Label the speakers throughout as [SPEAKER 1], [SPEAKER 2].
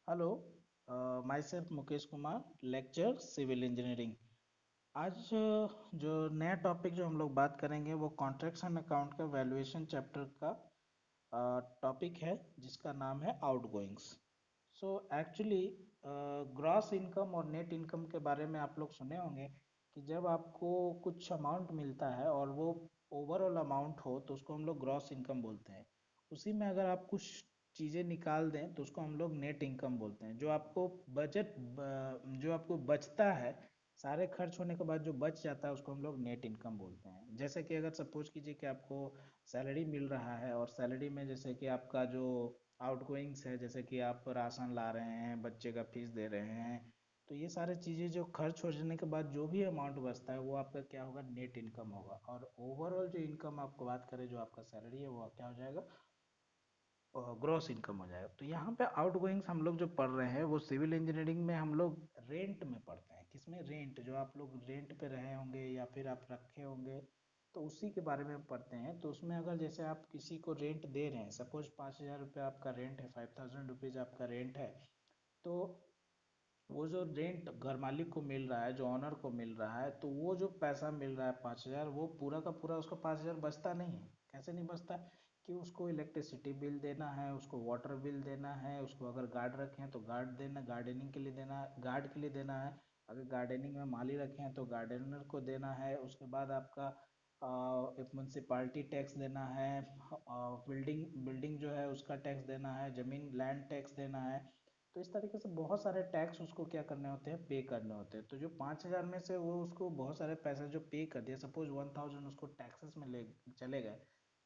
[SPEAKER 1] Hello, my self Mukesh Kumar, lecture civil engineering. आज जो नया टॉपिक जो हम लोग बात करेंगे वो कॉन्ट्रैक्ट्स एंड अकाउंट का वैल्यूएशन चैप्टर का टॉपिक है, जिसका नाम है आउटगोइंग्स। सो एक्चुअली ग्रॉस इनकम और नेट इनकम के बारे में आप लोग सुने होंगे कि जब आपको कुछ अमाउंट मिलता है और वो ओवरऑल अमाउंट हो तो उसको हम लोग ग्रॉस इनकम बोलते हैं। उसी में अगर आप कुछ चीज़ें निकाल दें तो उसको हम लोग नेट इनकम बोलते हैं। जो आपको बचता है, सारे खर्च होने के बाद जो बच जाता है उसको हम लोग नेट इनकम बोलते हैं। जैसे कि अगर सपोज कीजिए कि आपको सैलरी मिल रहा है और सैलरी में जैसे कि आपका जो आउटगोइंग्स है, जैसे कि आप राशन ला रहे हैं, बच्चे का फीस दे रहे हैं, तो ये सारी चीज़ें जो खर्च हो जाने के बाद जो भी अमाउंट बचता है वो आपका क्या होगा, नेट इनकम होगा। और ओवरऑल जो इनकम आपको बात करें, जो आपका सैलरी है वो क्या हो जाएगा, ग्रॉस इनकम हो जाएगा। तो यहाँ पे आउटगोइंग्स हम लोग जो पढ़ रहे हैं वो सिविल इंजीनियरिंग में हम लोग रेंट में पढ़ते हैं। किसमें? रेंट। जो आप लोग रेंट पे रहे होंगे या फिर आप रखे होंगे, तो उसी के बारे में पढ़ते हैं। तो उसमें अगर जैसे आप किसी को रेंट दे रहे हैं, सपोज 5,000 रुपये आपका रेंट है, 5,000 रुपीज़ आपका रेंट है, तो वो जो रेंट घर मालिक को मिल रहा है, जो ऑनर को मिल रहा है, तो वो जो पैसा मिल रहा है 5,000, वो पूरा का पूरा उसको 5,000 बचता नहीं है। कैसे नहीं बचता? कि उसको इलेक्ट्रिसिटी बिल देना है, उसको वाटर बिल देना है, उसको अगर गार्ड रखे हैं तो गार्ड देना, गार्डनिंग के लिए देना है, गार्ड के लिए देना है। अगर गार्डनिंग में माली रखे हैं तो गार्डनर को देना है। उसके बाद आपका म्यूनसिपाल्टी टैक्स देना है, बिल्डिंग बिल्डिंग जो है उसका टैक्स देना है, जमीन लैंड टैक्स देना है। तो इस तरीके से बहुत सारे टैक्स उसको क्या करने होते हैं, पे करने होते हैं। तो जो 5,000 में से वो उसको बहुत सारे पैसे जो पे कर दिया, सपोज 1,000 उसको टैक्सेस में ले चले गए,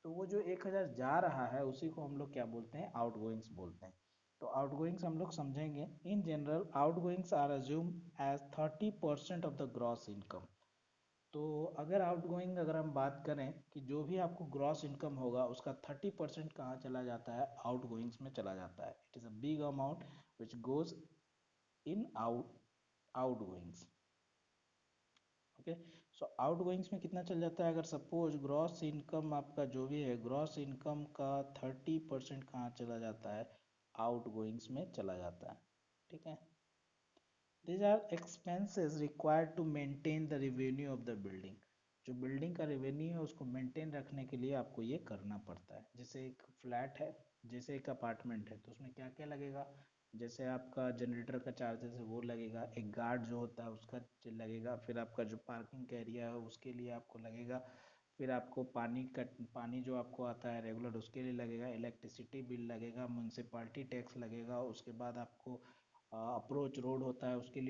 [SPEAKER 1] तो वो जो 1,000 जा रहा है उसी को हम लोग क्या बोलते हैं, आउटगोइंग्स बोलते हैं। तो आउटगोइंग्स हम लोग समझेंगे। In general outgoings are assume as 30% of the gross income. तो अगर आउटगोइंग अगर हम बात करें कि जो भी आपको ग्रॉस इनकम होगा उसका 30% कहाँ चला जाता है, आउटगोइंग्स में चला जाता है। It is a big amount which goes in आउटगोइंग्स। Okay. सो आउटगोइंग्स में कितना चल जाता है? अगर सपोज ग्रॉस इनकम आपका जो भी है, ग्रॉस इनकम का 30% कहाँ चला जाता है, आउटगोइंग्स में चला जाता है। ठीक है। These are expenses required to maintain the revenue of the building। जो बिल्डिंग का रेवेन्यू है उसको मेंटेन रखने के लिए आपको ये करना पड़ता है। जैसे एक फ्लैट है, जैसे एक अपार्टमेंट है, तो उसमें क्या क्या लगेगा? जैसे आपका जनरेटर का चार्जेस है वो लगेगा, एक गार्ड जो होता है उसका लगेगा, फिर आपका जो पार्किंग का एरिया है उसके लिए आपको लगेगा, फिर आपको पानी जो आपको आता है रेगुलर उसके लिए लगेगा, इलेक्ट्रिसिटी बिल लगेगा, म्यूनसिपाल्टी टैक्स लगेगा, उसके बाद आपको अप्रोच रोड होता है उसके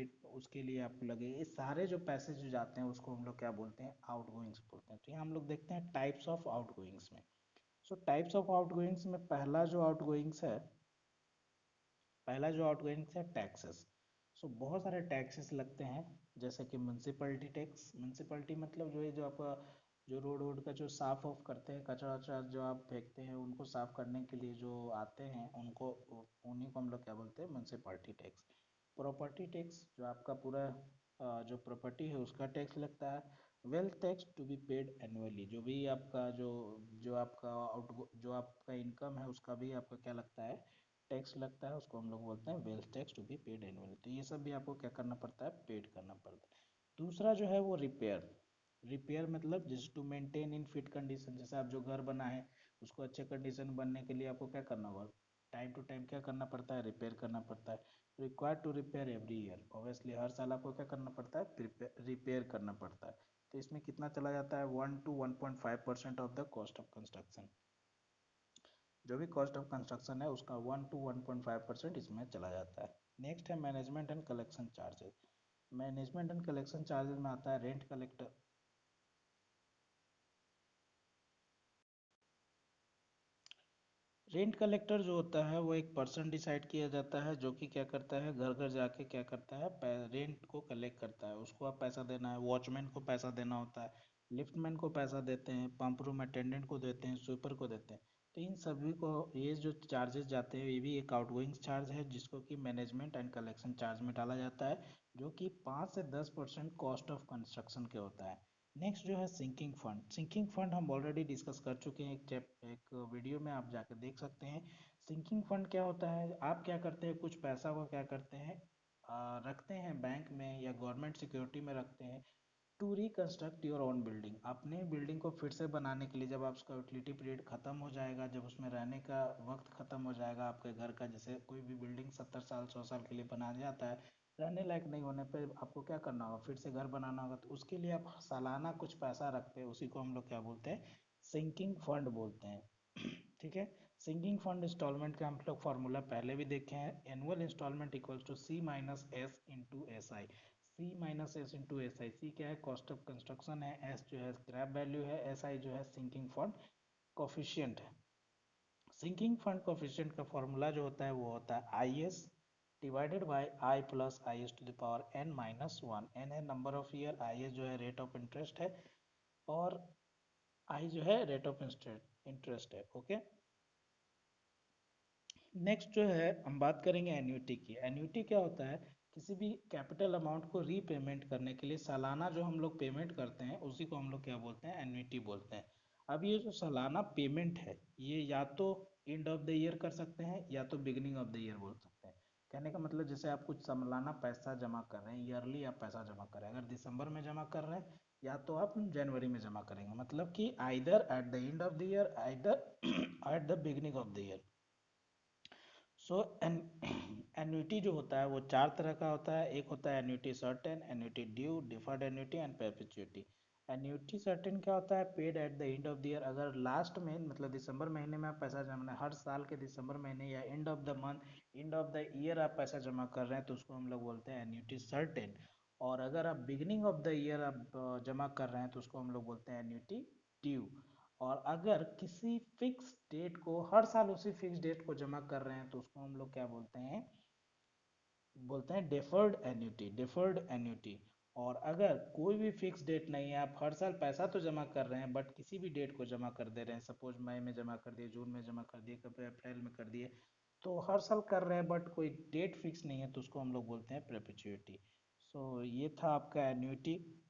[SPEAKER 1] लिए आपको लगे। ये सारे जो पैसे जो जाते हैं उसको हम लोग क्या बोलते हैं, आउटगोइंग्स बोलते हैं। तो यहाँ हम लोग देखते हैं टाइप्स ऑफ आउटगोइंग्स में। सो टाइप्स ऑफ आउटगोइंग्स में पहला जो आउटगोइंग्स है टैक्सेस। सो बहुत सारे टैक्सेस लगते हैं, जैसे कि म्यूनसिपलिटी टैक्स। म्यूनसिपलिटी मतलब जो है, जो आपका जो रोड वोड का जो साफ ऑफ करते हैं, कचरा वचरा जो आप फेंकते हैं उनको साफ करने के लिए जो आते हैं, उनको उन्हीं को हम लोग क्या बोलते हैं, म्यूनसिपलिटी टैक्स। प्रॉपर्टी टैक्स, जो आपका पूरा जो प्रॉपर्टी है उसका टैक्स लगता है। Wealth tax to be paid annually, जो भी आपका जो जो आपका आउट जो आपका इनकम है उसका भी आपका क्या लगता है, टैक्स लगता है, उसको हम लोग बोलते हैं wealth tax to be paid annually. तो ये सब भी आपको क्या करना पड़ता है, पेड करना पड़ता है। दूसरा जो है वो रिपेयर। रिपेयर मतलब जैसे to maintain in fit condition. जैसे आप जो घर बना है उसको अच्छे कंडीशन बनने के लिए आपको क्या करना होगा, टाइम टू टाइम क्या करना पड़ता है, रिपेयर करना पड़ता है। Required to repair every year, obviously हर साल आपको क्या करना पड़ता है, रिपेयर करना पड़ता है। तो इसमें कितना चला जाता है, 1 to 1.5% of the cost of construction. जो भी कॉस्ट ऑफ कंस्ट्रक्शन है उसका 1 to 1.5% इसमें चला जाता है। नेक्स्ट है management and collection charges. Management and collection charges में आता है रेंट कलेक्टर। रेंट कलेक्टर जो होता है वो एक पर्सन डिसाइड किया जाता है, जो कि क्या करता है, घर घर जाके क्या करता है, रेंट को कलेक्ट करता है। उसको आप पैसा देना है, वॉचमैन को पैसा देना होता है, लिफ्टमैन को पैसा देते हैं, पंप रूम अटेंडेंट को देते हैं, स्वीपर को देते हैं। तो इन सभी को ये जो चार्जेस जाते हैं ये भी एक आउटगोइंग चार्ज है, जिसको कि मैनेजमेंट एंड कलेक्शन चार्ज में डाला जाता है, जो कि 5 से 10% कॉस्ट ऑफ कंस्ट्रक्शन के होता है। नेक्स्ट जो है सिंकिंग फंड। सिंकिंग फंड हम ऑलरेडी डिस्कस कर चुके हैं, एक वीडियो में आप जाकर देख सकते हैं। सिंकिंग फंड क्या होता है, आप क्या करते हैं, कुछ पैसा को क्या करते हैं, रखते हैं बैंक में या गवर्नमेंट सिक्योरिटी में रखते हैं, to reconstruct your own building, अपने बिल्डिंग को फिर से बनाने के लिए। जब आपका यूटिलिटी पीरियड खत्म हो जाएगा, जब उसमें रहने का वक्त खत्म हो जाएगा आपके घर का, जैसे कोई भी बिल्डिंग 70 साल 100 साल के लिए बनाया जाता है, रहने लायक नहीं होने पे आपको क्या करना होगा, फिर से घर बनाना होगा, तो उसके लिए आप सालाना कुछ पैसा रखते हैं, उसी को हम लोग क्या बोलते हैं, सिंकिंग फंड बोलते हैं। ठीक है। सिंकिंग फंड इंस्टॉलमेंट का हम लोग फॉर्मूला पहले भी देखे हैं, annual instalment equals to C minus S into S I. C minus S into S I, C क्या है, कॉस्ट ऑफ कंस्ट्रक्शन है, एस जो है स्क्रैप वैल्यू है, एस आई जो है सिंकिंग फंड कोफिशिएंट है। सिंकिंग फंड कोफिशिएंट का फॉर्मूला जो होता है वो होता है I S divided by I plus I S to the power N minus one. N है number of year, I S जो है रेट ऑफ इंटरेस्ट है, और आई जो है रेट ऑफ इंटरेस्ट है। ओके। नेक्स्ट जो है हम बात करेंगे एन्युटी की। एन्युटी क्या होता है, किसी भी कैपिटल अमाउंट को रीपेमेंट करने के लिए सालाना जो हम लोग पेमेंट करते हैं उसी को हम लोग क्या बोलते हैं, एन्युटी बोलते हैं। अब ये जो सालाना पेमेंट है ये या तो एंड ऑफ द ईयर कर सकते हैं या तो बिगिनिंग ऑफ द ईयर बोल सकते हैं। कहने का मतलब जैसे आप कुछ सालाना पैसा जमा कर रहे हैं, ईयरली आप पैसा जमा कर रहे हैं, अगर दिसंबर में जमा कर रहे हैं या तो आप जनवरी में जमा करेंगे, मतलब कि either at the end of the year, either at the beginning of the year. So annuity जो होता है वो चार तरह का होता है। एक होता है annuity certain, annuity due, deferred annuity and perpetuity. Annuity certain क्या होता है, paid at the end of the year, अगर लास्ट में मतलब दिसंबर महीने में आप पैसा जमा, हर साल के दिसंबर महीने या end of the month, end of the year आप पैसा जमा कर रहे हैं तो उसको हम लोग बोलते हैं एन्युटी सर्टेन। और अगर आप बिगिनिंग ऑफ द ईयर आप जमा कर रहे हैं तो उसको हम लोग बोलते हैं एन्युटी ड्यू। और अगर किसी फिक्स डेट को हर साल उसी फिक्स डेट को जमा कर रहे हैं तो उसको हम लोग क्या बोलते हैं डेफर्ड एन्युटी, डेफर्ड एन्युटी। और अगर कोई भी फिक्स डेट नहीं है, आप हर साल पैसा तो जमा कर रहे हैं बट किसी भी डेट को जमा कर दे रहे हैं, सपोज मई में जमा कर दिए, जून में जमा कर दिए, कभी अप्रैल में कर दिए, तो हर साल कर रहे हैं बट कोई डेट फिक्स नहीं है तो उसको हम लोग बोलते हैं परपेचुइटी। सो ये था आपका annuity,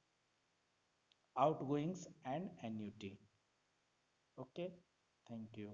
[SPEAKER 1] आउटगोइंग्स and annuity. Okay, thank you.